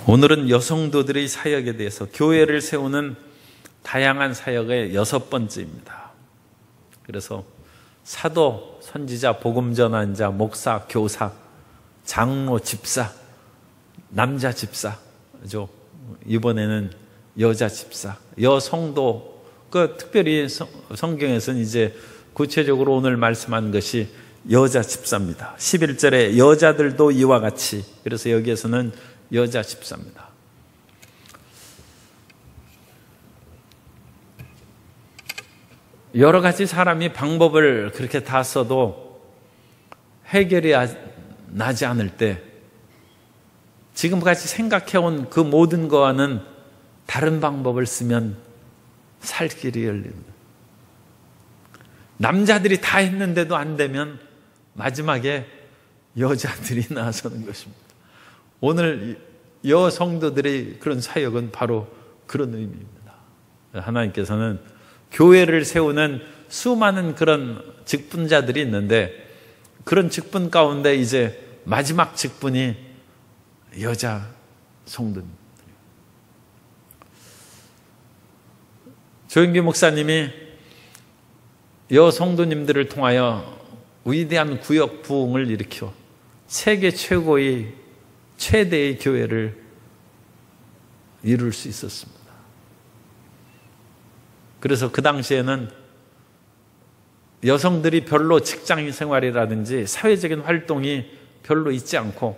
오늘은 여성도들의 사역에 대해서 교회를 세우는 다양한 사역의 6번째입니다. 그래서 사도, 선지자, 복음전환자, 목사, 교사, 장로, 집사, 남자 집사죠. 이번에는 여자 집사, 여성도. 특별히 성경에서는 이제 구체적으로 오늘 말씀한 것이 여자 집사입니다. 11절에 여자들도 이와 같이, 그래서 여기에서는 여자 집사입니다. 여러 가지 사람이 방법을 그렇게 다 써도 해결이 나지 않을 때 지금까지 생각해온 그 모든 거와는 다른 방법을 쓰면 살 길이 열립니다. 남자들이 다 했는데도 안 되면 마지막에 여자들이 나서는 것입니다. 오늘 여성도들의 그런 사역은 바로 그런 의미입니다. 하나님께서는 교회를 세우는 수많은 그런 직분자들이 있는데 그런 직분 가운데 이제 마지막 직분이 여자 성도님. 조영기 목사님이 여성도님들을 통하여 위대한 구역 부흥을 일으켜 세계 최대의 교회를 이룰 수 있었습니다. 그래서 그 당시에는 여성들이 별로 직장 생활이라든지 사회적인 활동이 별로 있지 않고,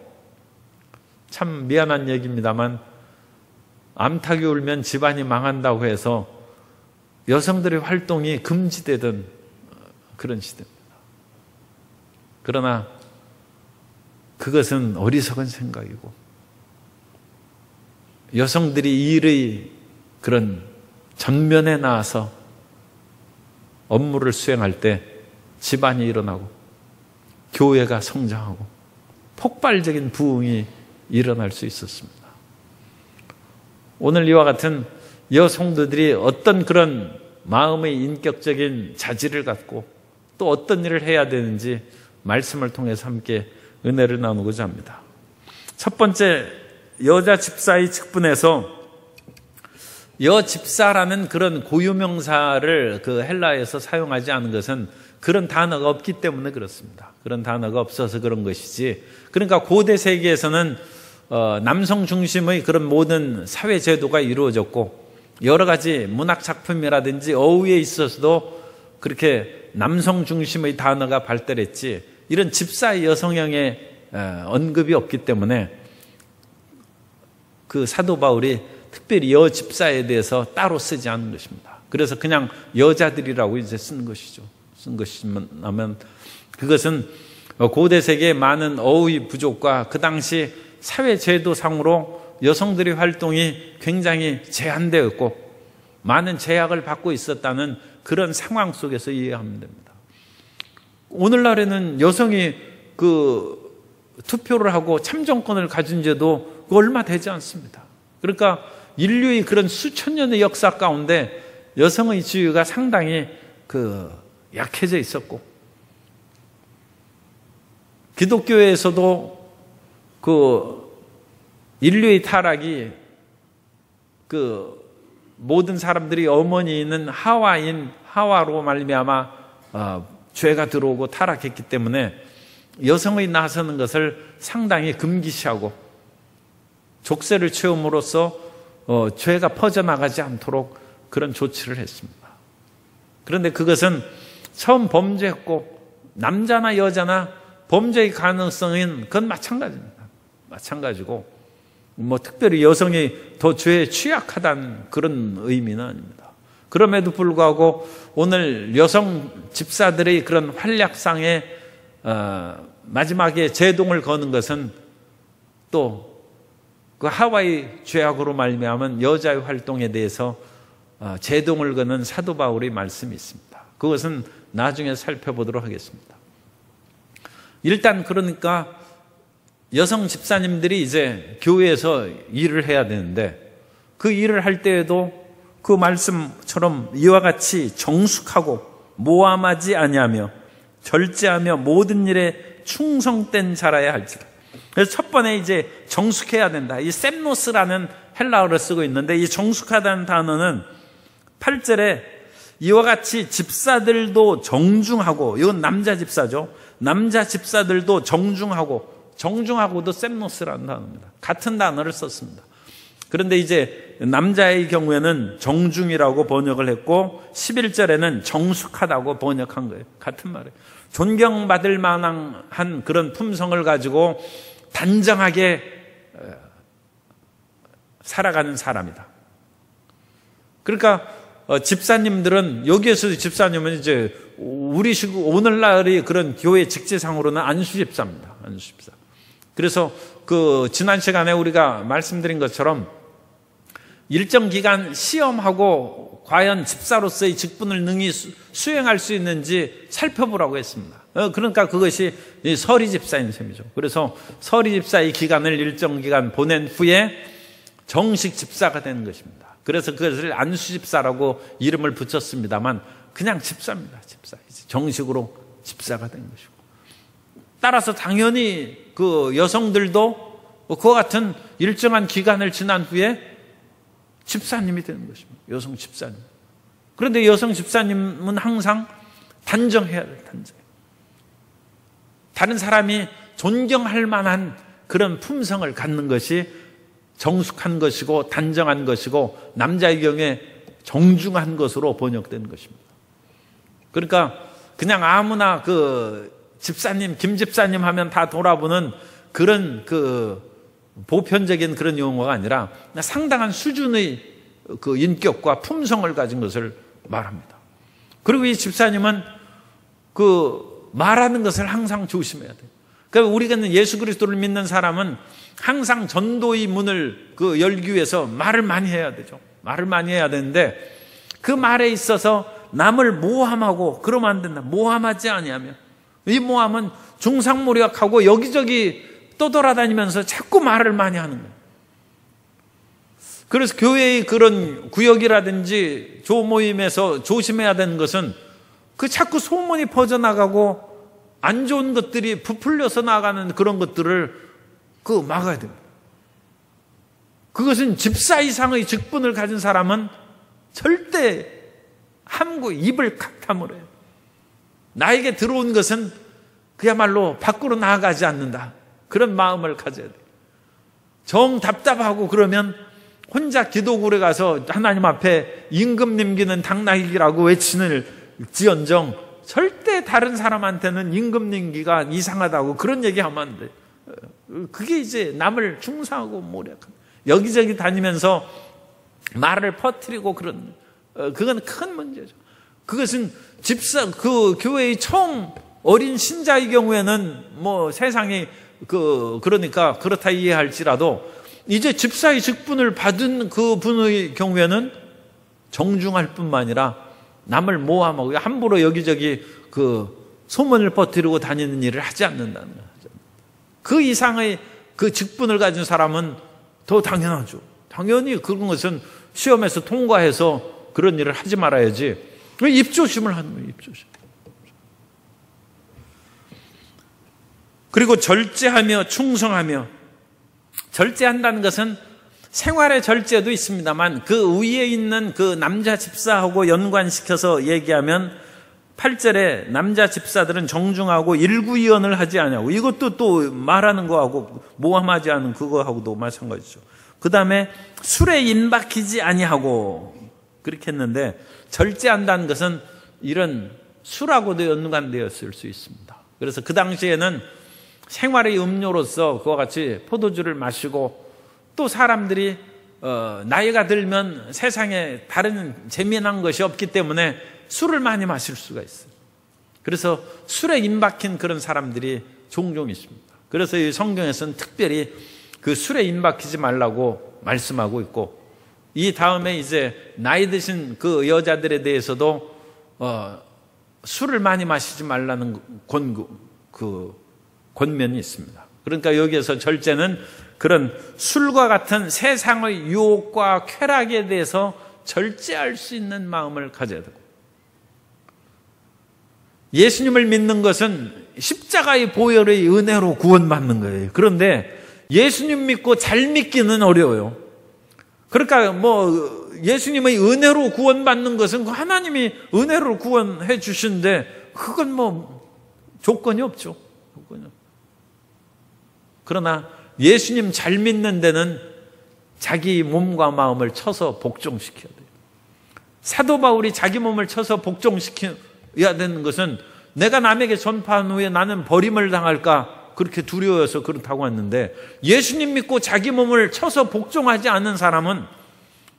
참 미안한 얘기입니다만 암탉이 울면 집안이 망한다고 해서 여성들의 활동이 금지되던 그런 시대입니다. 그러나 그것은 어리석은 생각이고, 여성들이 일의 그런 전면에 나와서 업무를 수행할 때 집안이 일어나고 교회가 성장하고 폭발적인 부흥이 일어날 수 있었습니다. 오늘 이와 같은 여성도들이 어떤 그런 마음의 인격적인 자질을 갖고 또 어떤 일을 해야 되는지 말씀을 통해서 함께 은혜를 나누고자 합니다. 첫 번째, 여자 집사의 직분에서 여집사라는 그런 고유명사를 그 헬라에서 사용하지 않은 것은 그런 단어가 없기 때문에 그렇습니다. 그런 단어가 없어서 그런 것이지, 그러니까 고대 세계에서는 남성 중심의 그런 모든 사회 제도가 이루어졌고 여러 가지 문학 작품이라든지 어휘에 있어서도 그렇게 남성 중심의 단어가 발달했지 이런 집사의 여성형의 언급이 없기 때문에 그 사도 바울이 특별히 여집사에 대해서 따로 쓰지 않은 것입니다. 그래서 그냥 여자들이라고 이제 쓴 것이죠. 쓴 것이면 그것은 고대 세계의 많은 어휘 부족과 그 당시 사회 제도상으로 여성들의 활동이 굉장히 제한되었고 많은 제약을 받고 있었다는 그런 상황 속에서 이해하면 됩니다. 오늘날에는 여성이 그 투표를 하고 참정권을 가진 지도 얼마 되지 않습니다. 그러니까 인류의 그런 수천 년의 역사 가운데 여성의 지위가 상당히 약해져 있었고, 기독교에서도 인류의 타락이 모든 사람들이 어머니인 하와로 말미암아 죄가 들어오고 타락했기 때문에 여성의 나서는 것을 상당히 금기시하고 족쇄를 채움으로써 죄가 퍼져나가지 않도록 그런 조치를 했습니다. 그런데 그것은 처음 범죄했고 남자나 여자나 범죄의 가능성은 그건 마찬가지입니다. 마찬가지고 특별히 여성이 더 죄에 취약하다는 그런 의미는 아닙니다. 그럼에도 불구하고 오늘 여성 집사들의 그런 활약상에 마지막에 제동을 거는 것은 또 그 하와의 죄악으로 말미암은 여자의 활동에 대해서 제동을 거는 사도 바울의 말씀이 있습니다. 그것은 나중에 살펴보도록 하겠습니다. 일단 그러니까 여성 집사님들이 이제 교회에서 일을 해야 되는데 그 일을 할 때에도 그 말씀처럼 이와 같이 정숙하고 모함하지 아니하며 절제하며 모든 일에 충성된 자라야 할지라. 그래서 첫 번에 이제 정숙해야 된다. 이 셈노스라는 헬라어를 쓰고 있는데, 이 정숙하다는 단어는 8절에 이와 같이 집사들도 정중하고, 이건 남자 집사죠. 남자 집사들도 정중하고도 셈노스라는 단어입니다. 같은 단어를 썼습니다. 그런데 이제 남자의 경우에는 정중이라고 번역을 했고 11절에는 정숙하다고 번역한 거예요. 같은 말이에요. 존경받을 만한 그런 품성을 가지고 단정하게 살아가는 사람이다. 그러니까 집사님들은, 여기에서 집사님은 이제 오늘날의 그런 교회 직제상으로는 안수집사입니다. 안수집사. 그래서 지난 시간에 우리가 말씀드린 것처럼 일정 기간 시험하고 과연 집사로서의 직분을 능히 수행할 수 있는지 살펴보라고 했습니다. 그러니까 그것이 서리 집사인 셈이죠. 그래서 서리 집사의 기간을 일정 기간 보낸 후에 정식 집사가 되는 것입니다. 그래서 그것을 안수집사라고 이름을 붙였습니다만 그냥 집사입니다. 집사. 정식으로 집사가 된 것이고. 따라서 당연히 그 여성들도 그와 같은 일정한 기간을 지난 후에 집사님이 되는 것입니다. 여성 집사님. 그런데 여성 집사님은 항상 단정해야 돼요. 단정. 다른 사람이 존경할 만한 그런 품성을 갖는 것이 정숙한 것이고 단정한 것이고 남자의 경우에 정중한 것으로 번역되는 것입니다. 그러니까 그냥 아무나 집사님, 김 집사님 하면 다 돌아보는 그런 보편적인 그런 용어가 아니라 상당한 수준의 인격과 품성을 가진 것을 말합니다. 그리고 이 집사님은 말하는 것을 항상 조심해야 돼요. 그러니까 우리가 예수 그리스도를 믿는 사람은 항상 전도의 문을 열기 위해서 말을 많이 해야 되죠. 말을 많이 해야 되는데 그 말에 있어서 남을 모함하고 그러면 안 된다. 모함하지 아니하며, 이 모함은 중상모략하고 여기저기 떠돌아다니면서 자꾸 말을 많이 하는 거예요. 그래서 교회의 그런 구역이라든지 조모임에서 조심해야 되는 것은 자꾸 소문이 퍼져나가고 안 좋은 것들이 부풀려서 나가는 그런 것들을 막아야 됩니다. 그것은 집사 이상의 직분을 가진 사람은 절대 함구 입을 칵 다물어요. 나에게 들어온 것은 그야말로 밖으로 나아가지 않는다. 그런 마음을 가져야 돼요. 정 답답하고 그러면 혼자 기도굴에 가서 하나님 앞에 임금 님기는 당나귀라고 외치는 지언정 절대 다른 사람한테는 임금 님기가 이상하다고 그런 얘기하면 안 돼요. 그게 이제 남을 중상하고 모략한, 여기저기 다니면서 말을 퍼뜨리고 그런, 그건 큰 문제죠. 그것은 교회의 처음 어린 신자의 경우에는 세상이 그러니까 그렇다 이해할지라도 이제 집사의 직분을 받은 그 분의 경우에는 정중할 뿐만 아니라 남을 모함하고 함부로 여기저기 소문을 퍼뜨리고 다니는 일을 하지 않는다는 거죠. 그 이상의 직분을 가진 사람은 더 당연하죠. 당연히 그런 것은 시험에서 통과해서 그런 일을 하지 말아야지. 왜 입조심을 하는 거예요? 입조심. 그리고 절제하며 충성하며, 절제한다는 것은 생활의 절제도 있습니다만 그 위에 있는 남자 집사하고 연관시켜서 얘기하면 8절에 남자 집사들은 정중하고 일구이언을 하지 않냐고, 이것도 또 말하는 거하고 모함하지 않은 그거하고도 마찬가지죠. 그 다음에 술에 임박히지 아니하고, 그렇게 했는데 절제한다는 것은 이런 술하고도 연관되었을 수 있습니다. 그래서 그 당시에는 생활의 음료로서 그와 같이 포도주를 마시고, 또 사람들이 나이가 들면 세상에 다른 재미난 것이 없기 때문에 술을 많이 마실 수가 있어요. 그래서 술에 임박힌 그런 사람들이 종종 있습니다. 그래서 이 성경에서는 특별히 술에 임박히지 말라고 말씀하고 있고, 이 다음에 이제 나이 드신 여자들에 대해서도 술을 많이 마시지 말라는 권면이 있습니다. 그러니까 여기에서 절제는 그런 술과 같은 세상의 유혹과 쾌락에 대해서 절제할 수 있는 마음을 가져야 되고, 예수님을 믿는 것은 십자가의 보혈의 은혜로 구원받는 거예요. 그런데 예수님 믿고 잘 믿기는 어려워요. 그러니까 예수님의 은혜로 구원받는 것은 하나님이 은혜로 구원해 주시는데 그건 조건이 없죠. 그러나 예수님 잘 믿는 데는 자기 몸과 마음을 쳐서 복종시켜야 돼요. 사도 바울이 자기 몸을 쳐서 복종시켜야 되는 것은 내가 남에게 전파한 후에 나는 버림을 당할까 그렇게 두려워서 그렇다고 했는데, 예수님 믿고 자기 몸을 쳐서 복종하지 않는 사람은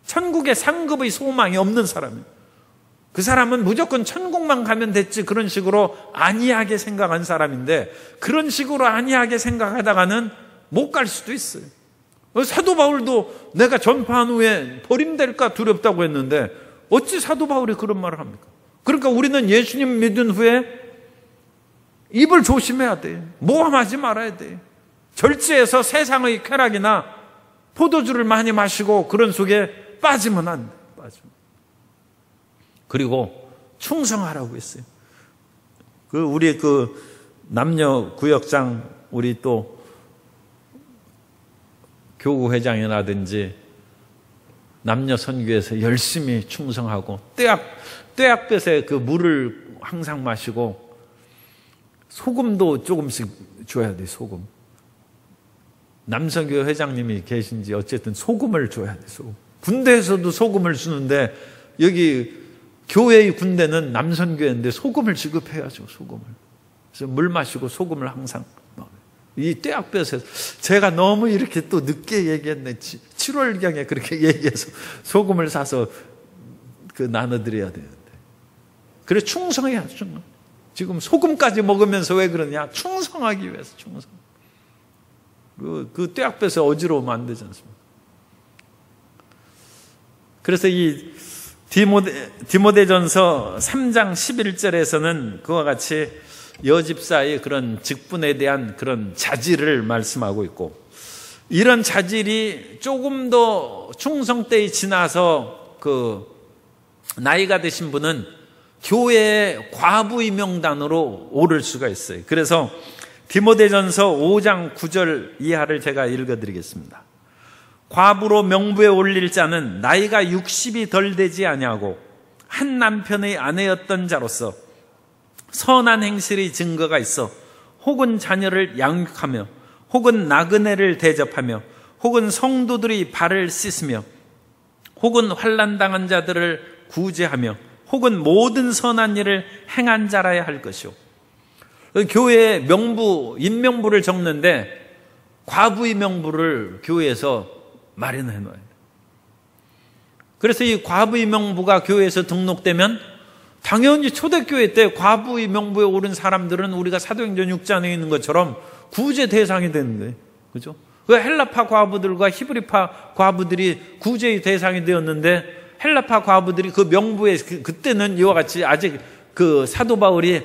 천국의 상급의 소망이 없는 사람이에요. 그 사람은 무조건 천국만 가면 됐지 그런 식으로 안이하게 생각한 사람인데, 그런 식으로 안이하게 생각하다가는 못 갈 수도 있어요. 사도 바울도 내가 전파한 후에 버림될까 두렵다고 했는데 어찌 사도 바울이 그런 말을 합니까? 그러니까 우리는 예수님 믿은 후에 입을 조심해야 돼. 모함하지 말아야 돼. 절제해서 세상의 쾌락이나 포도주를 많이 마시고 그런 속에 빠지면 안 돼. 그리고 충성하라고 했어요. 우리 남녀 구역장, 우리 또 교구회장이라든지 남녀 선교에서 열심히 충성하고 떼약볕에 그 물을 항상 마시고 소금도 조금씩 줘야 돼. 소금. 남선교 회장님이 계신지 어쨌든 소금을 줘야 돼. 소금. 군대에서도 소금을 주는데 여기 교회의 군대는 남선교회인데 소금을 지급해야죠. 소금을. 그래서 물 마시고 소금을 항상. 이 떼약볕에서 제가 너무 이렇게 또 늦게 얘기했네. 7월경에 그렇게 얘기해서 소금을 사서 나눠드려야 되는데. 그래 충성해야죠. 지금 소금까지 먹으면서 왜 그러냐? 충성하기 위해서 충성. 그 떼약볕에 어지러우면 안 되지 않습니까? 그래서 이 디모데전서 3장 11절에서는 그와 같이 여집사의 그런 직분에 대한 그런 자질을 말씀하고 있고, 이런 자질이 조금 더 충성때에 지나서 나이가 드신 분은 교회의 과부의 명단으로 오를 수가 있어요. 그래서 디모데전서 5장 9절 이하를 제가 읽어드리겠습니다. 과부로 명부에 올릴 자는 나이가 60이 덜 되지 아니하고 한 남편의 아내였던 자로서 선한 행실의 증거가 있어 혹은 자녀를 양육하며 혹은 나그네를 대접하며 혹은 성도들의 발을 씻으며 혹은 환난당한 자들을 구제하며 혹은 모든 선한 일을 행한 자라야 할 것이요. 교회에 임명부를 적는데 과부의 명부를 교회에서 마련해 놓아야 돼요. 그래서 이 과부의 명부가 교회에서 등록되면 당연히 초대교회 때 과부의 명부에 오른 사람들은 우리가 사도행전 6장에 있는 것처럼 구제 대상이 되는 거예요. 그죠? 그 헬라파 과부들과 히브리파 과부들이 구제의 대상이 되었는데, 헬라파 과부들이 그 명부에 그때는 이와 같이 아직 사도 바울이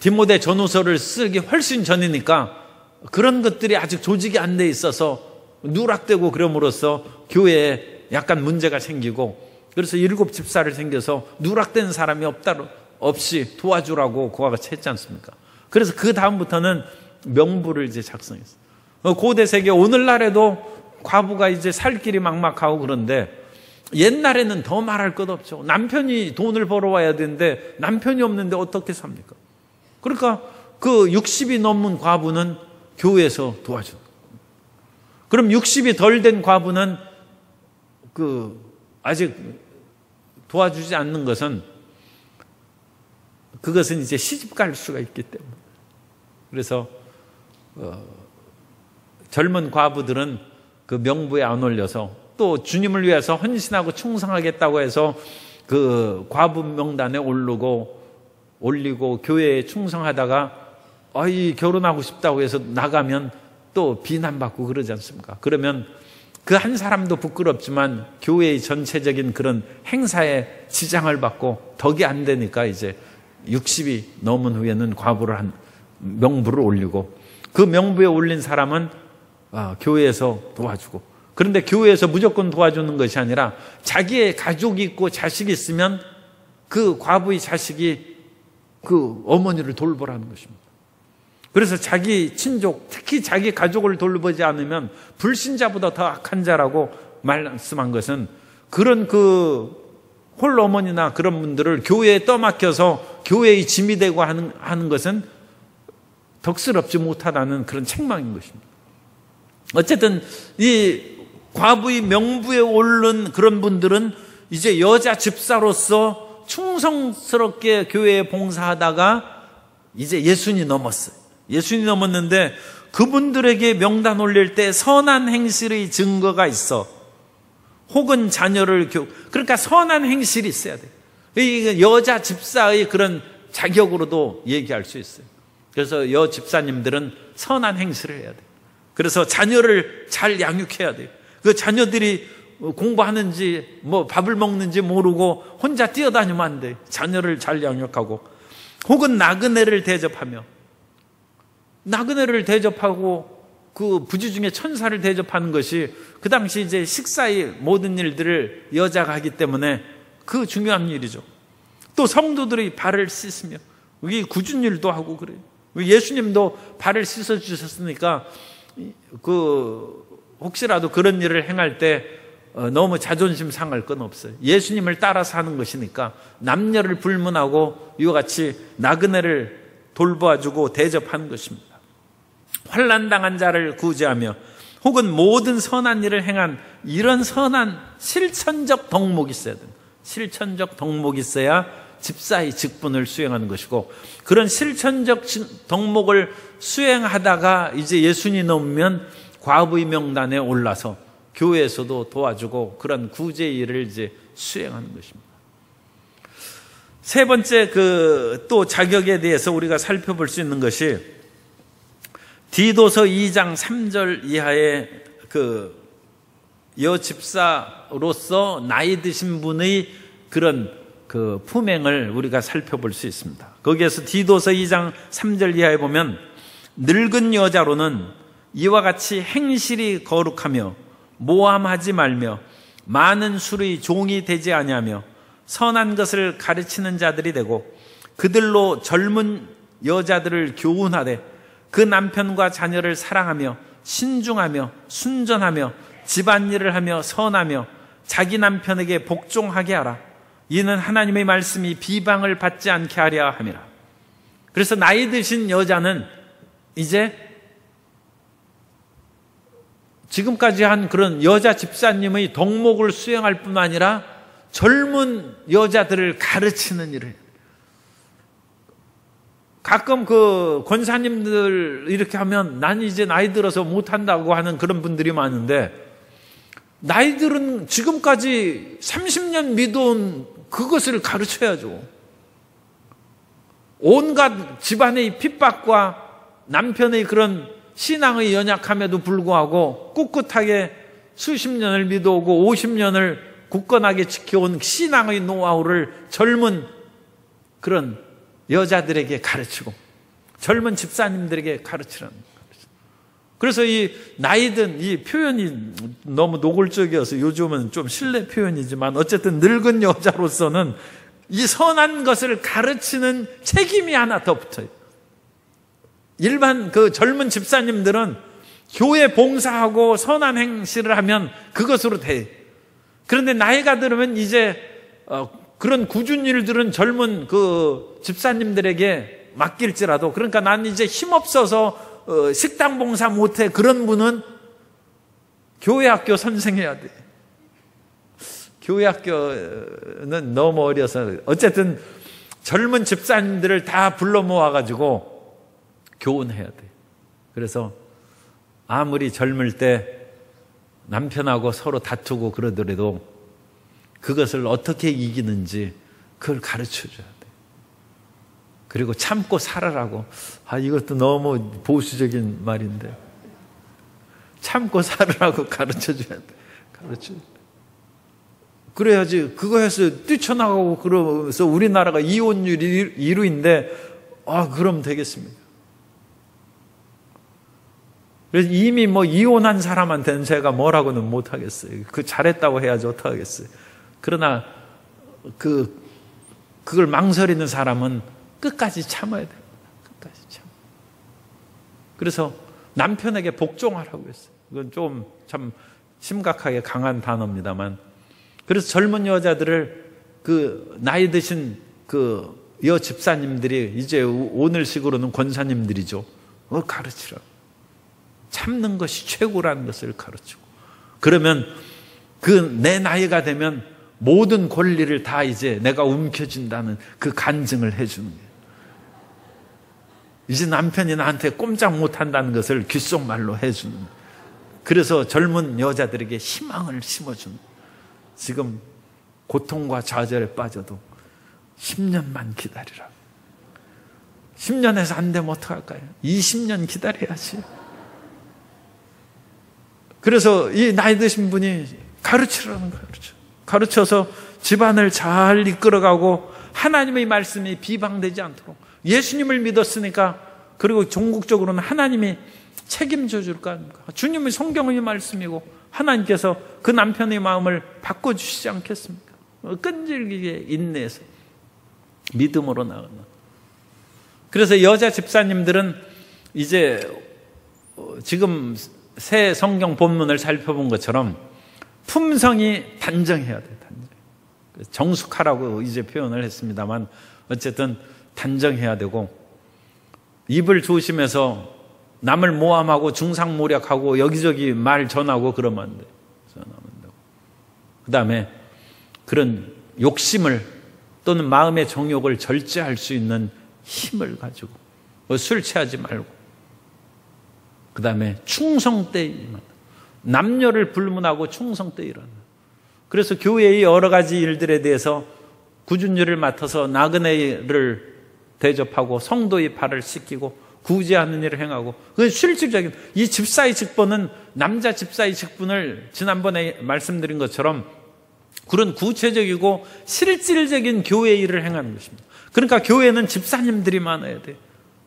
디모데 전후서를 쓰기 훨씬 전이니까 그런 것들이 아직 조직이 안 돼 있어서 누락되고 그럼으로써 교회에 약간 문제가 생기고, 그래서 7 집사를 생겨서 누락된 사람이 없이 도와주라고 그와 같이 했지 않습니까? 그래서 그 다음부터는 명부를 이제 작성했어요. 고대 세계 오늘날에도 과부가 이제 살 길이 막막하고 그런데, 옛날에는 더 말할 것 없죠. 남편이 돈을 벌어와야 되는데 남편이 없는데 어떻게 삽니까? 그러니까 60이 넘은 과부는 교회에서 도와줘요. 그럼 60이 덜 된 과부는 아직 도와주지 않는 것은 그것은 이제 시집 갈 수가 있기 때문에. 그래서 젊은 과부들은 그 명부에 안 올려서 또 주님을 위해서 헌신하고 충성하겠다고 해서 그 과부 명단에 올리고 교회에 충성하다가 결혼하고 싶다고 해서 나가면 또 비난받고 그러지 않습니까? 그러면 그 한 사람도 부끄럽지만 교회의 전체적인 그런 행사에 지장을 받고 덕이 안 되니까 이제 60이 넘은 후에는 과부를 명부를 올리고, 그 명부에 올린 사람은 교회에서 도와주고, 그런데 교회에서 무조건 도와주는 것이 아니라 자기의 가족이 있고 자식이 있으면 그 과부의 자식이 그 어머니를 돌보라는 것입니다. 그래서 자기 친족, 특히 자기 가족을 돌보지 않으면 불신자보다 더 악한 자라고 말씀한 것은, 그런 그 홀어머니나 그런 분들을 교회에 떠맡겨서 교회의 짐이 되고 하는 것은 덕스럽지 못하다는 그런 책망인 것입니다. 어쨌든 이 과부의 명부에 오른 그런 분들은 이제 여자 집사로서 충성스럽게 교회에 봉사하다가 이제 예순이 넘었어요. 예순이 넘었는데 그분들에게 명단 올릴 때 선한 행실의 증거가 있어, 혹은 자녀를 그러니까 선한 행실이 있어야 돼요. 여자 집사의 그런 자격으로도 얘기할 수 있어요. 그래서 여 집사님들은 선한 행실을 해야 돼요. 그래서 자녀를 잘 양육해야 돼요. 그 자녀들이 공부하는지 뭐 밥을 먹는지 모르고 혼자 뛰어다니면 안 돼요. 자녀를 잘 양육하고, 혹은 나그네를 대접하며, 나그네를 대접하고 그 부지 중에 천사를 대접하는 것이 그 당시 이제 식사의 모든 일들을 여자가 하기 때문에 그 중요한 일이죠. 또 성도들이 발을 씻으며, 이게 굳은 일도 하고 그래요. 예수님도 발을 씻어 주셨으니까 혹시라도 그런 일을 행할 때 너무 자존심 상할 건 없어요. 예수님을 따라서 하는 것이니까 남녀를 불문하고 이와 같이 나그네를 돌봐주고 대접하는 것입니다. 환난당한 자를 구제하며, 혹은 모든 선한 일을 행한 이런 선한 실천적 덕목이 있어야 됩니다. 실천적 덕목이 있어야 집사의 직분을 수행하는 것이고, 그런 실천적 덕목을 수행하다가 이제 예순이 넘으면 과부의 명단에 올라서 교회에서도 도와주고 그런 구제 일을 이제 수행하는 것입니다. 세 번째 또 자격에 대해서 우리가 살펴볼 수 있는 것이 디도서 2장 3절 이하의 여집사로서 나이 드신 분의 그런 품행을 우리가 살펴볼 수 있습니다. 거기에서 디도서 2장 3절 이하에 보면, 늙은 여자로는 이와 같이 행실이 거룩하며 모함하지 말며 많은 술의 종이 되지 아니하며 선한 것을 가르치는 자들이 되고, 그들로 젊은 여자들을 교훈하되 그 남편과 자녀를 사랑하며 신중하며 순전하며 집안일을 하며 선하며 자기 남편에게 복종하게 하라. 이는 하나님의 말씀이 비방을 받지 않게 하려 함이라. 그래서 나이 드신 여자는 이제 지금까지 한 그런 여자 집사님의 덕목을 수행할 뿐 아니라 젊은 여자들을 가르치는 일을, 가끔 그 권사님들 이렇게 하면 난 이제 나이 들어서 못한다고 하는 그런 분들이 많은데, 나이들은 지금까지 30년 믿어온 그것을 가르쳐야죠. 온갖 집안의 핍박과 남편의 그런 신앙의 연약함에도 불구하고 꿋꿋하게 수십 년을 믿어오고 50년을 굳건하게 지켜온 신앙의 노하우를 젊은 그런 여자들에게 가르치고 젊은 집사님들에게 가르치라는 거죠. 그래서 이 나이든, 이 표현이 너무 노골적이어서 요즘은 좀 실내 표현이지만 어쨌든 늙은 여자로서는 이 선한 것을 가르치는 책임이 하나 더 붙어요. 일반 그 젊은 집사님들은 교회 봉사하고 선한 행실을 하면 그것으로 돼. 그런데 나이가 들으면 이제 그런 굳은 일들은 젊은 그 집사님들에게 맡길지라도, 그러니까 난 이제 힘없어서 식당 봉사 못해, 그런 분은 교회 학교 선생해야 돼. 교회 학교는 너무 어려서 어쨌든 젊은 집사님들을 다 불러 모아가지고 교훈해야 돼. 그래서 아무리 젊을 때 남편하고 서로 다투고 그러더라도 그것을 어떻게 이기는지 그걸 가르쳐줘야 돼. 그리고 참고 살아라고. 이것도 너무 보수적인 말인데, 참고 살아라고 가르쳐줘야 돼. 가르쳐줘야 돼. 그래야지. 그거 해서 뛰쳐나가고 그러면서 우리나라가 이혼율이 1위인데 그럼 되겠습니까? 그래서 이미 뭐 이혼한 사람한테는 제가 뭐라고는 못하겠어요. 잘했다고 해야지 어떡하겠어요. 그러나 그걸 망설이는 사람은 끝까지 참아야 돼요. 끝까지 참. 그래서 남편에게 복종하라고 했어요. 이건 좀 참 심각하게 강한 단어입니다만, 그래서 젊은 여자들을 그 나이 드신 그 여 집사님들이 이제 오늘식으로는 권사님들이죠. 가르치라. 참는 것이 최고라는 것을 가르치고, 그러면 그 내 나이가 되면 모든 권리를 다 이제 내가 움켜쥔다는 그 간증을 해주는 거예요. 이제 남편이 나한테 꼼짝 못한다는 것을 귓속말로 해주는 거예요. 그래서 젊은 여자들에게 희망을 심어주는 거예요. 지금 고통과 좌절에 빠져도 10년만 기다리라. 10년에서 안 되면 어떡할까요? 20년 기다려야지. 그래서 이 나이 드신 분이 가르치라는 거예요. 가르쳐서 집안을 잘 이끌어가고 하나님의 말씀이 비방되지 않도록, 예수님을 믿었으니까, 그리고 종국적으로는 하나님이 책임져 줄 거 아닙니까? 주님의 성경의 말씀이고 하나님께서 그 남편의 마음을 바꿔주시지 않겠습니까? 끈질기게 인내해서 믿음으로 나가는. 그래서 여자 집사님들은 이제 지금 새 성경 본문을 살펴본 것처럼 품성이 단정해야 돼요. 단정. 정숙하라고 이제 표현을 했습니다만 어쨌든 단정해야 되고, 입을 조심해서 남을 모함하고 중상모략하고 여기저기 말 전하고 그러면 안 돼요. 그 다음에 그런 욕심을 또는 마음의 정욕을 절제할 수 있는 힘을 가지고 술 취하지 말고, 그 다음에 충성되이 임한다. 남녀를 불문하고 충성되이 일한다. 그래서 교회의 여러 가지 일들에 대해서 구준율을 맡아서 나그네를 대접하고 성도의 발을 씻기고 구제하는 일을 행하고, 그건 실질적인, 이 집사의 직분은 남자 집사의 직분을 지난번에 말씀드린 것처럼 그런 구체적이고 실질적인 교회 일을 행하는 것입니다. 그러니까 교회는 집사님들이 많아야 돼요.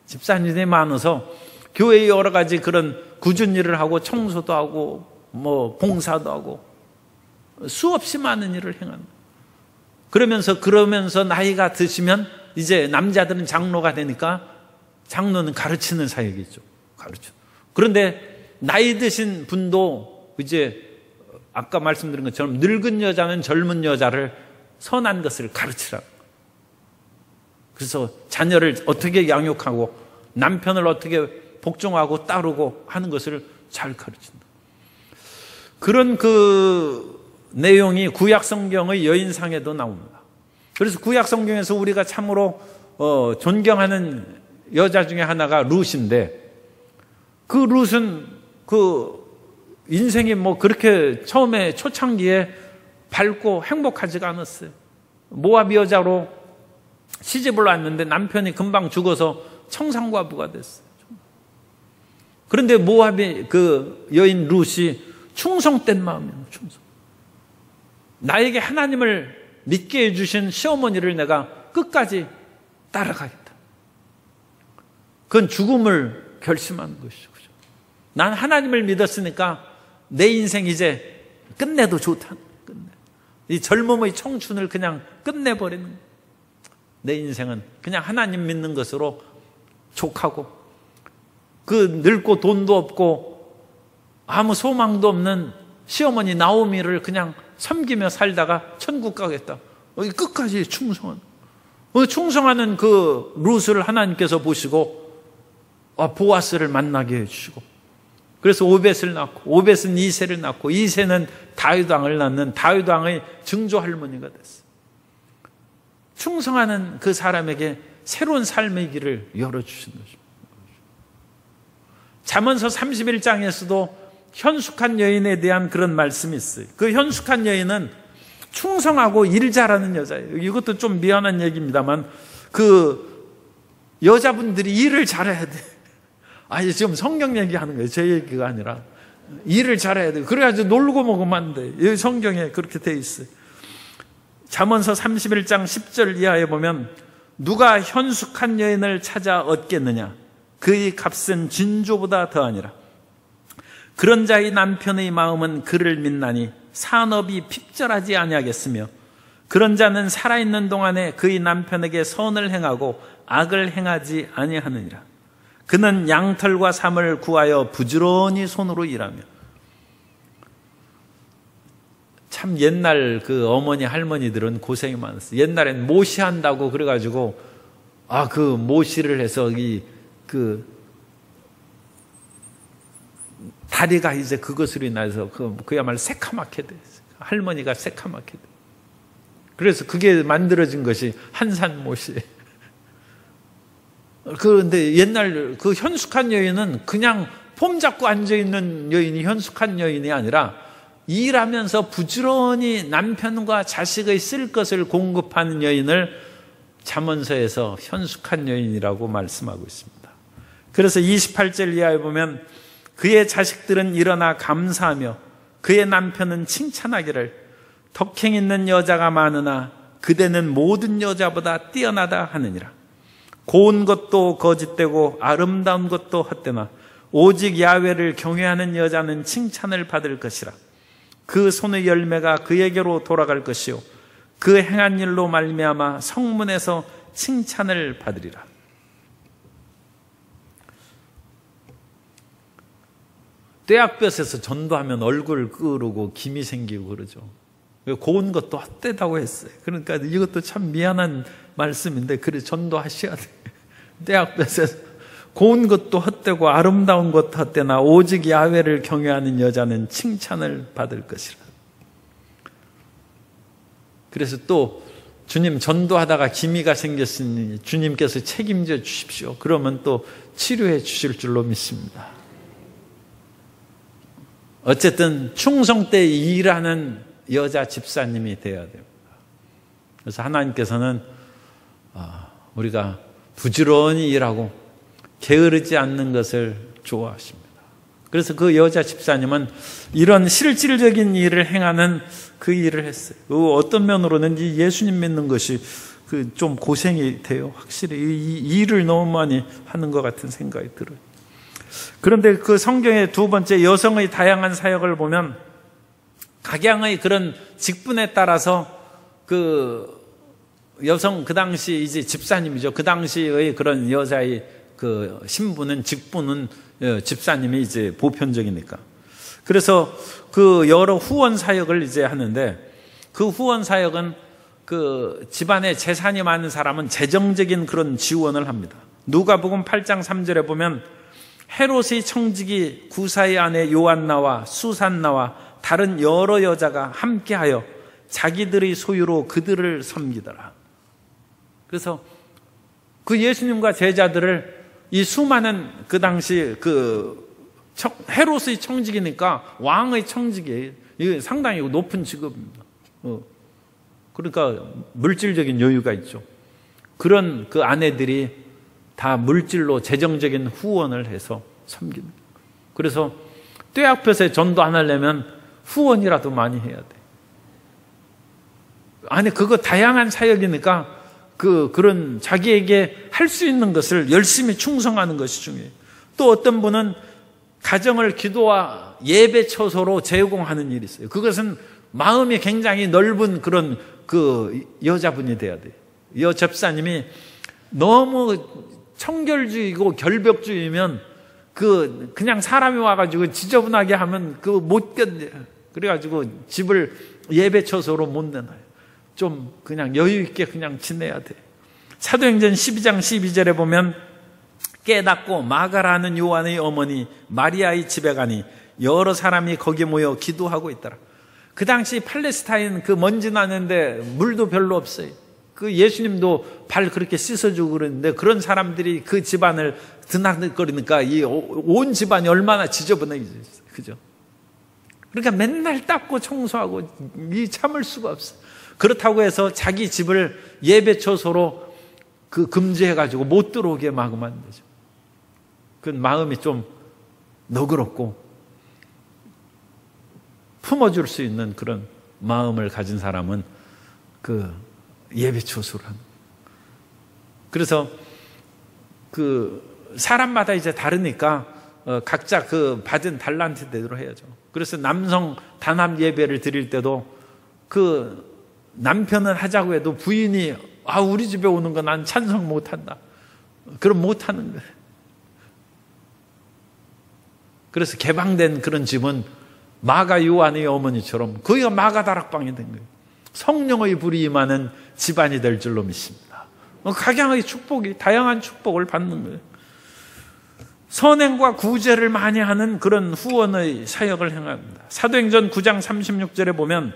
집사님들이 많아서 교회의 여러 가지 그런 굳은 일을 하고 청소도 하고 뭐 봉사도 하고 수없이 많은 일을 행하는. 그러면서 나이가 드시면 이제 남자들은 장로가 되니까 장로는 가르치는 사역이죠. 가르쳐. 그런데 나이 드신 분도 이제 아까 말씀드린 것처럼 늙은 여자는 젊은 여자를 선한 것을 가르치라. 그래서 자녀를 어떻게 양육하고 남편을 어떻게 복종하고 따르고 하는 것을 잘 가르친다. 그런 그 내용이 구약 성경의 여인상에도 나옵니다. 그래서 구약 성경에서 우리가 참으로 존경하는 여자 중에 하나가 룻인데, 그 룻은 그 인생이 뭐 그렇게 처음에 초창기에 밝고 행복하지가 않았어요. 모압 여자로 시집을 왔는데 남편이 금방 죽어서 청산과부가 됐어요. 그런데 모압의 그 여인 룻이 충성된 마음이에요. 충성. 나에게 하나님을 믿게 해주신 시어머니를 내가 끝까지 따라가겠다. 그건 죽음을 결심하는 것이죠. 난 하나님을 믿었으니까 내 인생 이제 끝내도 좋다. 이 젊음의 청춘을 그냥 끝내버리는 거예요. 내 인생은 그냥 하나님 믿는 것으로 족하고, 그 늙고 돈도 없고 아무 소망도 없는 시어머니 나오미를 그냥 섬기며 살다가 천국 가겠다. 끝까지 충성하는 그 룻을 하나님께서 보시고 보아스를 만나게 해주시고, 그래서 오벳을 낳고, 오벳은 이새를 낳고, 이새는 다윗 왕을 낳는 다윗 왕의 증조 할머니가 됐어요. 충성하는 그 사람에게 새로운 삶의 길을 열어주신 것입니다. 잠언서 31장에서도 현숙한 여인에 대한 그런 말씀이 있어요. 그 현숙한 여인은 충성하고 일 잘하는 여자예요. 이것도 좀 미안한 얘기입니다만 그 여자분들이 일을 잘해야 돼. 아니 지금 성경 얘기하는 거예요. 제 얘기가 아니라 일을 잘해야 돼. 그래야지 놀고 먹으면 안 돼. 여기 성경에 그렇게 돼 있어요. 잠언서 31장 10절 이하에 보면, 누가 현숙한 여인을 찾아 얻겠느냐? 그의 값은 진주보다 더하니라. 그런 자의 남편의 마음은 그를 믿나니 산업이 핍절하지 아니하겠으며, 그런 자는 살아있는 동안에 그의 남편에게 선을 행하고 악을 행하지 아니하느니라. 그는 양털과 삼을 구하여 부지런히 손으로 일하며. 참 옛날 그 어머니 할머니들은 고생이 많았어요. 옛날엔 모시한다고 그래가지고 그 모시를 해서 그 다리가 이제 그것으로 인해서 그야말로 새카맣게 돼. 할머니가 새카맣게 돼. 그래서 그게 만들어진 것이 한산모시. 그런데 옛날 그 현숙한 여인은 그냥 폼 잡고 앉아있는 여인이 현숙한 여인이 아니라 일하면서 부지런히 남편과 자식의 쓸 것을 공급하는 여인을 잠언서에서 현숙한 여인이라고 말씀하고 있습니다. 그래서 28절 이하에 보면 그의 자식들은 일어나 감사하며 그의 남편은 칭찬하기를 덕행 있는 여자가 많으나 그대는 모든 여자보다 뛰어나다 하느니라. 고운 것도 거짓되고 아름다운 것도 헛되나 오직 야훼를 경외하는 여자는 칭찬을 받을 것이라. 그 손의 열매가 그에게로 돌아갈 것이요 그 행한 일로 말미암아 성문에서 칭찬을 받으리라. 떼약볕에서 전도하면 얼굴 끄르고 김이 생기고 그러죠. 고운 것도 헛되다고 했어요. 그러니까 이것도 참 미안한 말씀인데 그래 전도하셔야 돼요. 떼약볕에서 고운 것도 헛되고 아름다운 것도 헛되나 오직 야훼를 경외하는 여자는 칭찬을 받을 것이라. 그래서 또 주님 전도하다가 기미가 생겼으니 주님께서 책임져 주십시오. 그러면 또 치료해 주실 줄로 믿습니다. 어쨌든 충성되게 일하는 여자 집사님이 되어야 됩니다. 그래서 하나님께서는 우리가 부지런히 일하고 게으르지 않는 것을 좋아하십니다. 그래서 그 여자 집사님은 이런 실질적인 일을 행하는 그 일을 했어요. 어떤 면으로는 이 예수님 믿는 것이 좀 고생이 돼요. 확실히 이 일을 너무 많이 하는 것 같은 생각이 들어요. 그런데 그 성경의 두 번째 여성의 다양한 사역을 보면 각양의 그런 직분에 따라서 그 여성 그 당시 이제 집사님이죠. 그 당시의 그런 여자의 그 신분은 직분은 집사님이 이제 보편적이니까. 그래서 그 여러 후원 사역을 이제 하는데 그 후원 사역은 그 집안에 재산이 많은 사람은 재정적인 그런 지원을 합니다. 누가복음 8장 3절에 보면 헤롯의 청지기 구사의 아내 요한나와 수산나와 다른 여러 여자가 함께하여 자기들의 소유로 그들을 섬기더라. 그래서 그 예수님과 제자들을 이 수많은 그 당시 그 헤롯의 청지기니까 왕의 청지기, 이게 상당히 높은 직업입니다. 그러니까 물질적인 여유가 있죠. 그런 그 아내들이 다 물질로 재정적인 후원을 해서 섬깁니다. 그래서 떼약볕에 전도 안 하려면 후원이라도 많이 해야 돼. 아니 그거 다양한 사역이니까 그런 자기에게 할 수 있는 것을 열심히 충성하는 것이 중요해요. 또 어떤 분은 가정을 기도와 예배 처소로 제공하는 일이 있어요. 그것은 마음이 굉장히 넓은 그런 그 여자분이 돼야 돼요. 여 집사님이 너무 청결주의고 결벽주의면 그냥 사람이 와가지고 지저분하게 하면 못 견뎌. 그래가지고 집을 예배 처소로 못 내놔요. 좀 그냥 여유 있게 그냥 지내야 돼. 사도행전 12장 12절에 보면 깨닫고 마가라는 요한의 어머니 마리아의 집에 가니 여러 사람이 거기 모여 기도하고 있더라. 그 당시 팔레스타인 그 먼지 나는데 물도 별로 없어요. 그 예수님도 발 그렇게 씻어주고 그러는데 그런 사람들이 그 집안을 드나들거리니까 이 온 집안이 얼마나 지저분해. 그죠? 그러니까 맨날 닦고 청소하고 참을 수가 없어요. 그렇다고 해서 자기 집을 예배처소로 금지해가지고 못 들어오게 막 만들죠. 그 마음이 좀 너그럽고 품어줄 수 있는 그런 마음을 가진 사람은 그 예배처소를 하는. 그래서 사람마다 이제 다르니까 각자 받은 달란트대로 해야죠. 그래서 남성 단합 예배를 드릴 때도 남편은 하자고 해도 부인이 우리 집에 오는 거 난 찬성 못한다. 그럼 못하는 거예요. 그래서 개방된 그런 집은 마가 요한의 어머니처럼 거기가 마가 다락방이 된 거예요. 성령의 불이 임하는 집안이 될 줄로 믿습니다. 각양의 축복이, 다양한 축복을 받는 거예요. 선행과 구제를 많이 하는 그런 후원의 사역을 행합니다. 사도행전 9장 36절에 보면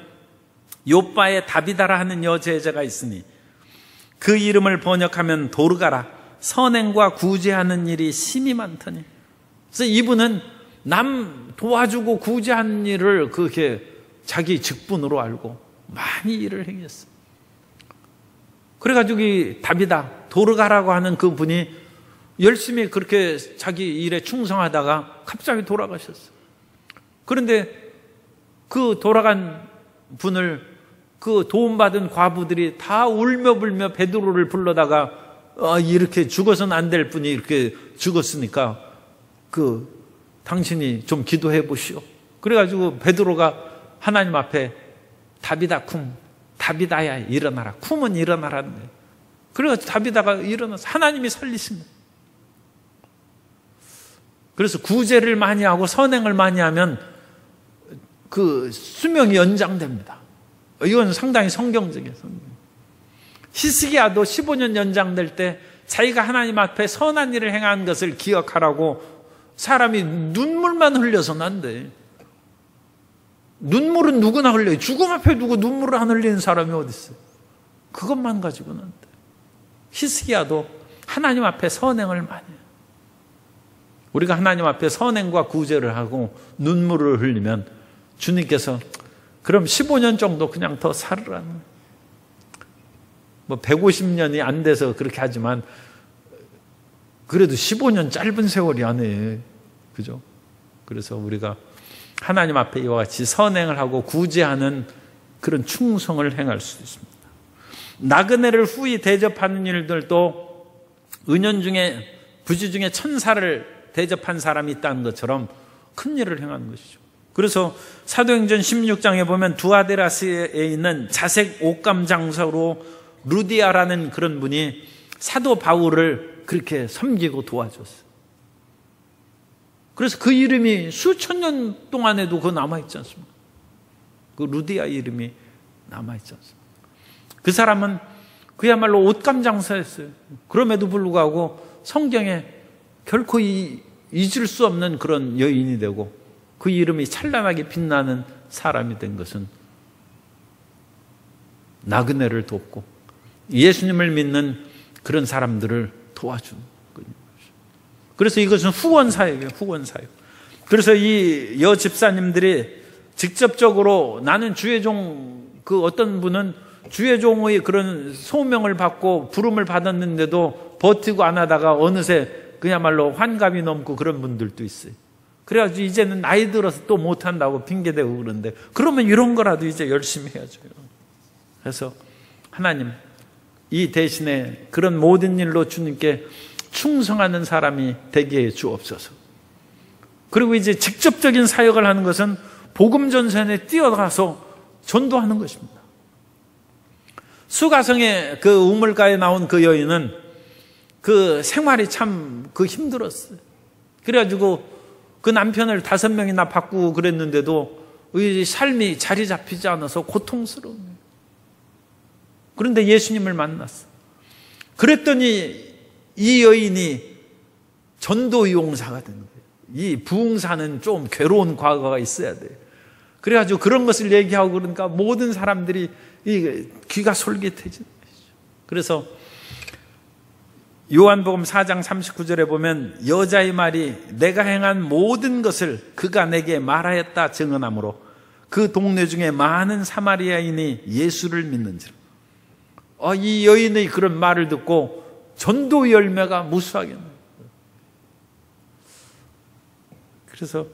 요빠에 다비다라 하는 여제자가 있으니 그 이름을 번역하면 도르가라, 선행과 구제하는 일이 심히 많더니. 그래서 이분은 남 도와주고 구제하는 일을 그렇게 자기 직분으로 알고 많이 일을 행했어요. 그래가지고 이 다비다, 도르가라고 하는 그 분이 열심히 그렇게 자기 일에 충성하다가 갑자기 돌아가셨어요. 그런데 그 돌아간 분을 그 도움받은 과부들이 다 울며불며 베드로를 불러다가 이렇게 죽어서는 안 될 분이 이렇게 죽었으니까 당신이 좀 기도해 보시오. 그래가지고 베드로가 하나님 앞에 다비다 쿰, 다비다야 일어나라. 쿰은 일어나라. 그래가지고 다비다가 일어나서 하나님이 살리신 거예요. 그래서 구제를 많이 하고 선행을 많이 하면 그 수명이 연장됩니다. 이건 상당히 성경적이에요. 히스기야도 15년 연장될 때 자기가 하나님 앞에 선한 일을 행한 것을 기억하라고 사람이 눈물만 흘려서는 안 돼. 눈물은 누구나 흘려요. 죽음 앞에 두고 눈물을 안 흘리는 사람이 어디 있어요? 그것만 가지고는 안 돼. 히스기야도 하나님 앞에 선행을 많이 해요. 우리가 하나님 앞에 선행과 구제를 하고 눈물을 흘리면 주님께서 그럼 15년 정도 그냥 더 살으라는, 150년이 안 돼서 그렇게 하지만 그래도 15년 짧은 세월이 아니에요. 그죠? 그래서 우리가 하나님 앞에 이와 같이 선행을 하고 구제하는 그런 충성을 행할 수 있습니다. 나그네를 후히 대접하는 일들도 은연중에 부지 중에 천사를 대접한 사람이 있다는 것처럼 큰 일을 행하는 것이죠. 그래서 사도행전 16장에 보면 두아데라스에 있는 자색 옷감 장사로 루디아라는 그런 분이 사도 바울을 그렇게 섬기고 도와줬어요. 그래서 그 이름이 수천 년 동안에도 그거 남아있지 않습니까? 그 루디아 이름이 남아있지 않습니까? 그 사람은 그야말로 옷감 장사였어요. 그럼에도 불구하고 성경에 결코 잊을 수 없는 그런 여인이 되고 그 이름이 찬란하게 빛나는 사람이 된 것은 나그네를 돕고 예수님을 믿는 그런 사람들을 도와주는 거예요. 그래서 이것은 후원사역이에요. 후원사역. 그래서 이 여집사님들이 직접적으로 나는 주의 종, 어떤 분은 주의 종의 그런 소명을 받고 부름을 받았는데도 버티고 안 하다가 어느새 그야말로 환갑이 넘고 그런 분들도 있어요. 그래가지고 이제는 나이 들어서 또 못한다고 핑계대고 그러는데 그러면 이런 거라도 이제 열심히 해야죠. 그래서 하나님, 이 대신에 그런 모든 일로 주님께 충성하는 사람이 되게 해 주옵소서. 그리고 이제 직접적인 사역을 하는 것은 복음 전선에 뛰어가서 전도하는 것입니다. 수가성의 그 우물가에 나온 그 여인은 그 생활이 참 힘들었어요. 그래가지고 그 남편을 5명이나 바꾸고 그랬는데도 이 삶이 자리 잡히지 않아서 고통스러운 거예요. 그런데 예수님을 만났어. 그랬더니 이 여인이 전도 용사가 된 거예요. 이 부흥사는 좀 괴로운 과거가 있어야 돼요. 그래가지고 그런 것을 얘기하고 그러니까 모든 사람들이 귀가 솔깃해지는 것이죠. 그래서 요한복음 4장 39절에 보면 여자의 말이 내가 행한 모든 것을 그가 내게 말하였다 증언하므로 그 동네 중에 많은 사마리아인이 예수를 믿는지라. 이 여인의 그런 말을 듣고 전도 열매가 무수하게 나요. 그래서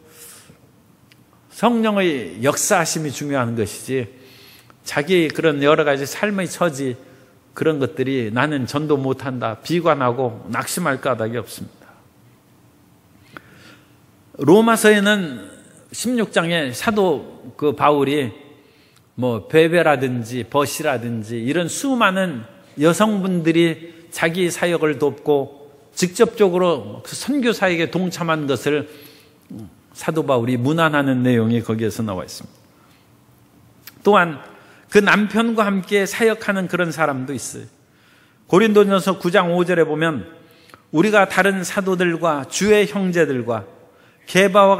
성령의 역사하심이 중요한 것이지 자기 그런 여러 가지 삶의 처지 그런 것들이 나는 전도 못한다 비관하고 낙심할 까닭이 없습니다. 로마서에는 16장에 사도 바울이 베베라든지 버시라든지 이런 수많은 여성분들이 자기 사역을 돕고 직접적으로 그 선교사에게 동참한 것을 사도 바울이 문안하는 내용이 거기에서 나와 있습니다. 또한 그 남편과 함께 사역하는 그런 사람도 있어요. 고린도전서 9장 5절에 보면 우리가 다른 사도들과 주의 형제들과 게바와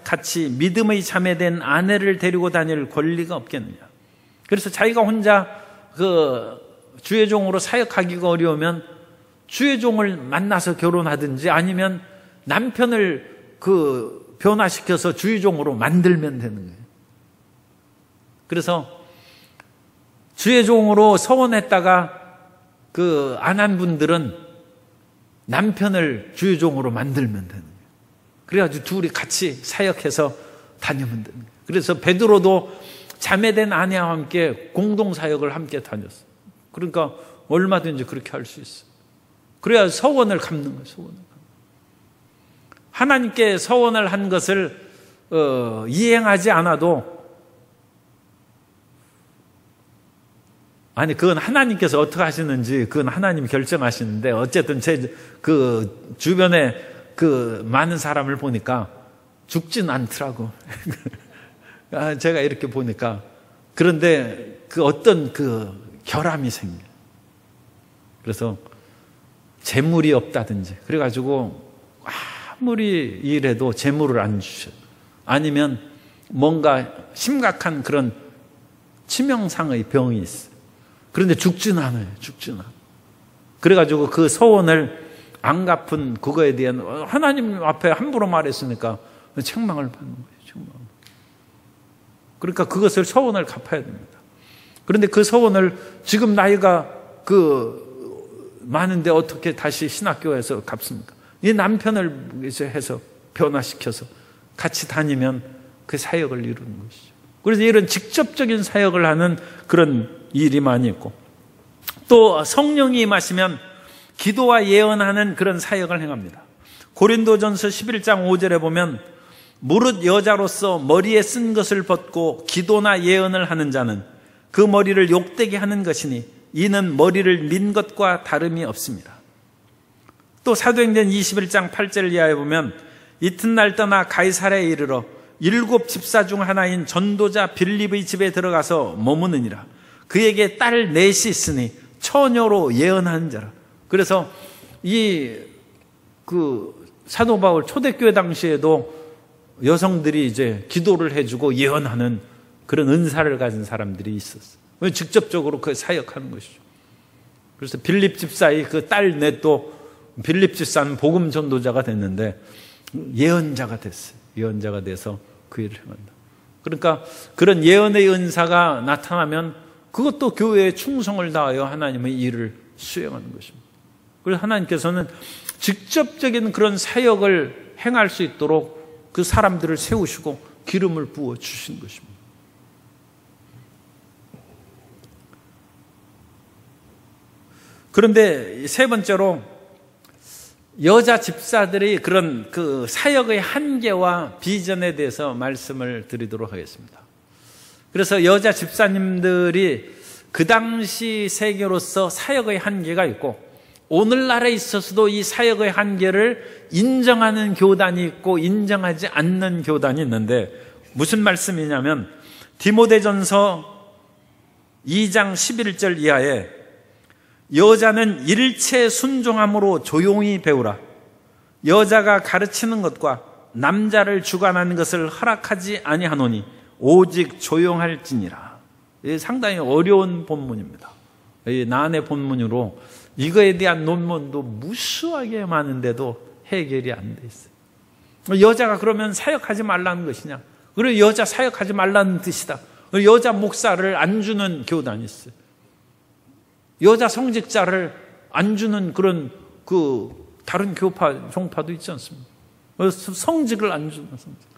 같이 믿음의 자매된 아내를 데리고 다닐 권리가 없겠느냐. 그래서 자기가 혼자 그 주의 종으로 사역하기가 어려우면 주의 종을 만나서 결혼하든지 아니면 남편을 그 변화시켜서 주의 종으로 만들면 되는 거예요. 그래서 주의 종으로 서원했다가 그 안 한 분들은 남편을 주의 종으로 만들면 되는 거예요. 그래가지고 둘이 같이 사역해서 다니면 되는 거예요. 그래서 베드로도 자매된 아내와 함께 공동 사역을 함께 다녔어요. 그러니까 얼마든지 그렇게 할 수 있어요. 그래야 서원을 갚는 거예요. 서원을. 하나님께 서원을 한 것을 이행하지 않아도 그건 하나님께서 어떻게 하시는지 그건 하나님이 결정하시는데 어쨌든 제 그 주변에 그 많은 사람을 보니까 죽진 않더라고. 제가 이렇게 보니까 그런데 그 어떤 그 결함이 생겨. 그래서 재물이 없다든지 그래가지고 아무리 일해도 재물을 안 주셔. 아니면 뭔가 심각한 그런 치명상의 병이 있어. 그런데 죽진 않아요. 죽진 않아. 그래가지고 그 소원을 안 갚은 그거에 대한 하나님 앞에 함부로 말했으니까 책망을 받는 거예요. 책망. 그러니까 그것을 소원을 갚아야 됩니다. 그런데 그 소원을 지금 나이가 그 많은데 어떻게 다시 신학교에서 갚습니까? 이 남편을 이제 해서 변화시켜서 같이 다니면 그 사역을 이루는 것이죠. 그래서 이런 직접적인 사역을 하는 그런 일이 많이 있고 또 성령이 임하시면 기도와 예언하는 그런 사역을 행합니다. 고린도전서 11장 5절에 보면 무릇 여자로서 머리에 쓴 것을 벗고 기도나 예언을 하는 자는 그 머리를 욕되게 하는 것이니 이는 머리를 민 것과 다름이 없습니다. 또 사도행전 21장 8절 이하에 보면 이튿날 떠나 가이사랴에 이르러 7 집사 중 하나인 전도자 빌립의 집에 들어가서 머무느니라. 그에게 딸 넷이 있으니 처녀로 예언하는 자라. 그래서 그 사도 바울 초대교회 당시에도 여성들이 이제 기도를 해주고 예언하는 그런 은사를 가진 사람들이 있었어요. 직접적으로 그 사역하는 것이죠. 그래서 빌립 집사의 그 딸 넷도 빌립 집사는 복음 전도자가 됐는데 예언자가 됐어요. 예언자가 돼서 그 일을 행한다. 그러니까 그런 예언의 은사가 나타나면 그것도 교회에 충성을 다하여 하나님의 일을 수행하는 것입니다. 그래서 하나님께서는 직접적인 그런 사역을 행할 수 있도록 그 사람들을 세우시고 기름을 부어 주신 것입니다. 그런데 세 번째로 여자 집사들의 그런 그 사역의 한계와 비전에 대해서 말씀을 드리도록 하겠습니다. 그래서 여자 집사님들이 그 당시 세계로서 사역의 한계가 있고 오늘날에 있어서도 이 사역의 한계를 인정하는 교단이 있고 인정하지 않는 교단이 있는데 무슨 말씀이냐면 디모데전서 2장 11절 이하에 여자는 일체 순종함으로 조용히 배우라. 여자가 가르치는 것과 남자를 주관하는 것을 허락하지 아니하노니 오직 조용할지니라. 상당히 어려운 본문입니다. 난의 본문으로 이거에 대한 논문도 무수하게 많은데도 해결이 안 돼 있어요. 여자가 그러면 사역하지 말라는 것이냐? 그리고 여자 사역하지 말라는 뜻이다. 여자 목사를 안 주는 교단이 있어요. 여자 성직자를 안 주는 그런 그 다른 교파, 종파도 있지 않습니까? 성직을 안 주는 성직.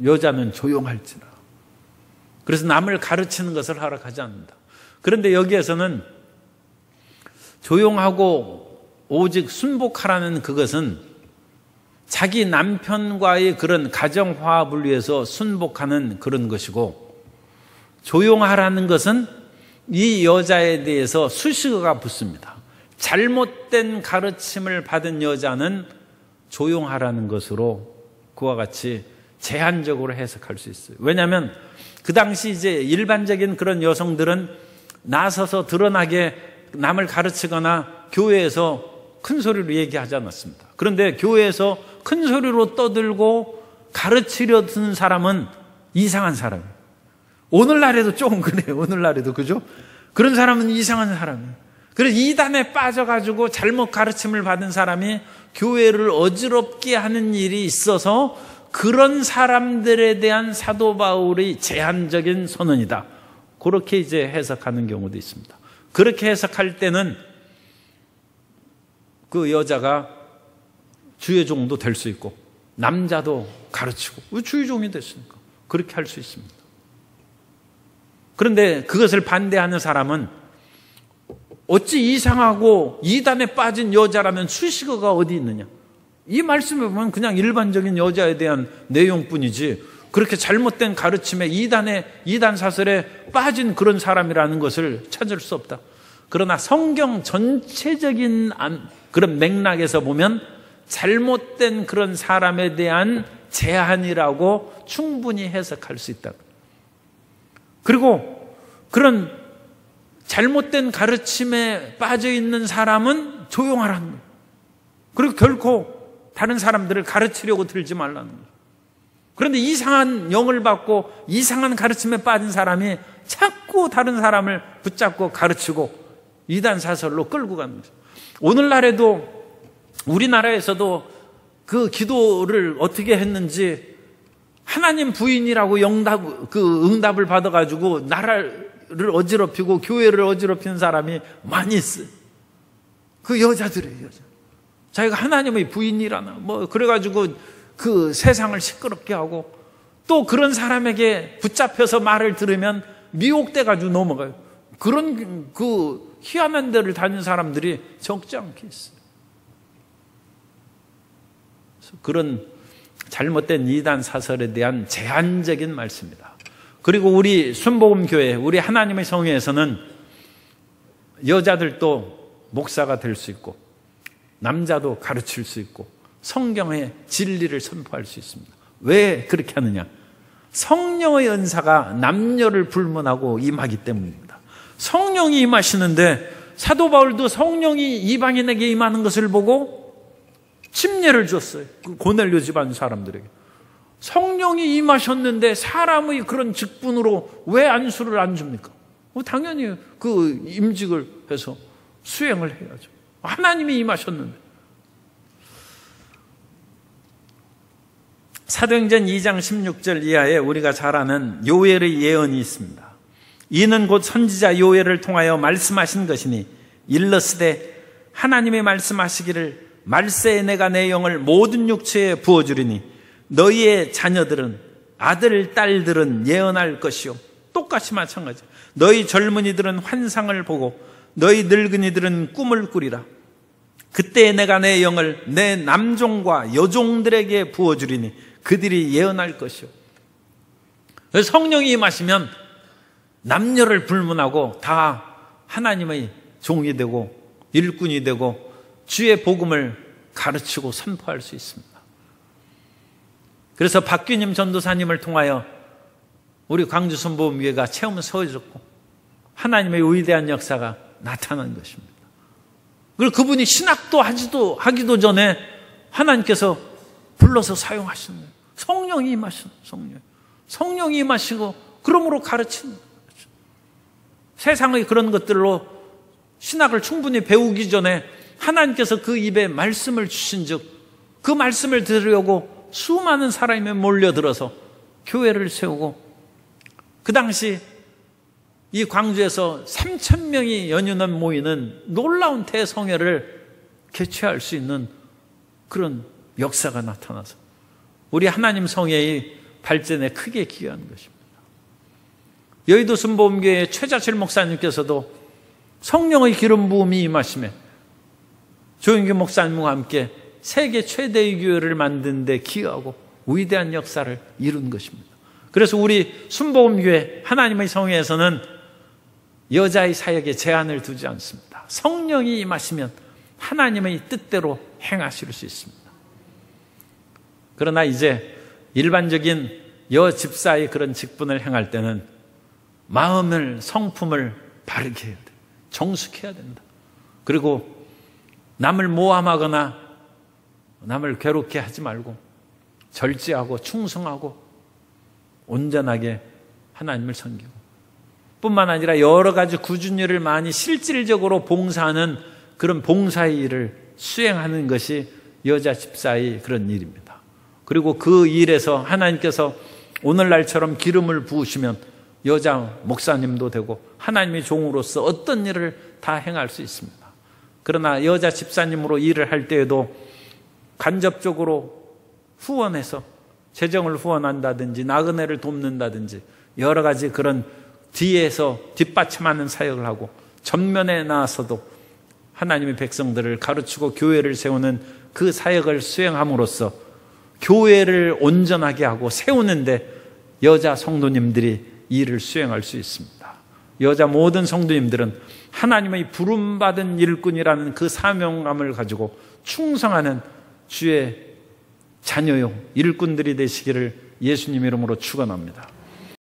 여자는 조용할지라. 그래서 남을 가르치는 것을 허락하지 않는다. 그런데 여기에서는 조용하고 오직 순복하라는 그것은 자기 남편과의 그런 가정화합을 위해서 순복하는 그런 것이고 조용하라는 것은 이 여자에 대해서 수식어가 붙습니다. 잘못된 가르침을 받은 여자는 조용하라는 것으로 그와 같이 제한적으로 해석할 수 있어요. 왜냐하면 그 당시 이제 일반적인 그런 여성들은 나서서 드러나게 남을 가르치거나 교회에서 큰 소리로 얘기하지 않았습니다. 그런데 교회에서 큰 소리로 떠들고 가르치려 든 사람은 이상한 사람이에요. 오늘날에도 조금 그래요. 오늘날에도, 그죠? 그런 사람은 이상한 사람이에요. 그래서 이단에 빠져가지고 잘못 가르침을 받은 사람이 교회를 어지럽게 하는 일이 있어서 그런 사람들에 대한 사도 바울의 제한적인 선언이다. 그렇게 이제 해석하는 경우도 있습니다. 그렇게 해석할 때는 그 여자가 주의 종도 될 수 있고 남자도 가르치고 왜 주의 종이 됐습니까? 그렇게 할 수 있습니다. 그런데 그것을 반대하는 사람은 어찌 이상하고 이단에 빠진 여자라면 수식어가 어디 있느냐? 이 말씀을 보면 그냥 일반적인 여자에 대한 내용뿐이지 그렇게 잘못된 가르침에 이단 사설에 빠진 그런 사람이라는 것을 찾을 수 없다. 그러나 성경 전체적인 그런 맥락에서 보면 잘못된 그런 사람에 대한 제한이라고 충분히 해석할 수 있다. 그리고 그런 잘못된 가르침에 빠져 있는 사람은 조용하라는 거예요. 그리고 결코 다른 사람들을 가르치려고 들지 말라는 거예요. 그런데 이상한 영을 받고 이상한 가르침에 빠진 사람이 자꾸 다른 사람을 붙잡고 가르치고 이단 사설로 끌고 가는 거죠. 오늘날에도 우리나라에서도 그 기도를 어떻게 했는지 하나님 부인이라고 응답을 받아가지고 나라를 어지럽히고 교회를 어지럽히는 사람이 많이 있어요. 그 여자들이에요. 자기가 하나님의 부인이라나 그래가지고 그 세상을 시끄럽게 하고 또 그런 사람에게 붙잡혀서 말을 들으면 미혹돼가지고 넘어가요. 그런 그 희한한 데를 다니는 사람들이 적지 않게 있어요. 그런 잘못된 이단 사설에 대한 제한적인 말씀입니다. 그리고 우리 순복음교회, 우리 하나님의 성회에서는 여자들도 목사가 될 수 있고 남자도 가르칠 수 있고 성경의 진리를 선포할 수 있습니다. 왜 그렇게 하느냐? 성령의 은사가 남녀를 불문하고 임하기 때문입니다. 성령이 임하시는데 사도 바울도 성령이 이방인에게 임하는 것을 보고 침례를 줬어요. 그 고넬료 집안 사람들에게. 성령이 임하셨는데 사람의 그런 직분으로 왜 안수를 안 줍니까? 당연히 그 임직을 해서 수행을 해야죠. 하나님이 임하셨는데. 사도행전 2장 16절 이하에 우리가 잘 아는 요엘의 예언이 있습니다. 이는 곧 선지자 요엘을 통하여 말씀하신 것이니 일러스되 하나님이 말씀하시기를 말세에 내가 내 영을 모든 육체에 부어주리니 너희의 자녀들은 아들, 딸들은 예언할 것이요. 똑같이 마찬가지. 너희 젊은이들은 환상을 보고 너희 늙은이들은 꿈을 꾸리라. 그때 내가 내 영을 내 남종과 여종들에게 부어주리니 그들이 예언할 것이요. 성령이 임하시면 남녀를 불문하고 다 하나님의 종이 되고 일꾼이 되고 주의 복음을 가르치고 선포할 수 있습니다. 그래서 박규님 전도사님을 통하여 우리 광주 순복음교회가 체험을 서해졌고 하나님의 위대한 역사가 나타난 것입니다. 그리고 그분이 신학도 하기도 전에 하나님께서 불러서 사용하시는 거예요. 성령이 임하시는 성령이 임하시고 그러므로 가르치는 거죠. 세상의 그런 것들로 신학을 충분히 배우기 전에 하나님께서 그 입에 말씀을 주신 즉 그 말씀을 들으려고 수많은 사람이 몰려들어서 교회를 세우고 그 당시 이 광주에서 3,000명이 연휴는 모이는 놀라운 대성회를 개최할 수 있는 그런 역사가 나타나서 우리 하나님 성회의 발전에 크게 기여한 것입니다. 여의도 순복음교회 최자철 목사님께서도 성령의 기름 부음이 임하심에 조영규 목사님과 함께 세계 최대의 교회를 만드는 데 기여하고 위대한 역사를 이룬 것입니다. 그래서 우리 순복음교회 하나님의 성회에서는 여자의 사역에 제한을 두지 않습니다. 성령이 임하시면 하나님의 뜻대로 행하실 수 있습니다. 그러나 이제 일반적인 여집사의 그런 직분을 행할 때는 마음을, 성품을 바르게 해야 돼. 정숙해야 된다. 그리고 남을 모함하거나 남을 괴롭게 하지 말고 절제하고 충성하고 온전하게 하나님을 섬기고, 뿐만 아니라 여러 가지 꾸준히 일을 많이 실질적으로 봉사하는 그런 봉사의 일을 수행하는 것이 여자 집사의 그런 일입니다. 그리고 그 일에서 하나님께서 오늘날처럼 기름을 부으시면 여자 목사님도 되고 하나님의 종으로서 어떤 일을 다 행할 수 있습니다. 그러나 여자 집사님으로 일을 할 때에도 간접적으로 후원해서 재정을 후원한다든지 나그네를 돕는다든지 여러 가지 그런 뒤에서 뒷받침하는 사역을 하고, 전면에 나와서도 하나님의 백성들을 가르치고 교회를 세우는 그 사역을 수행함으로써 교회를 온전하게 하고 세우는데 여자 성도님들이 일을 수행할 수 있습니다. 여자 모든 성도님들은 하나님의 부름받은 일꾼이라는 그 사명감을 가지고 충성하는 주의 자녀요 일꾼들이 되시기를 예수님 이름으로 축원합니다.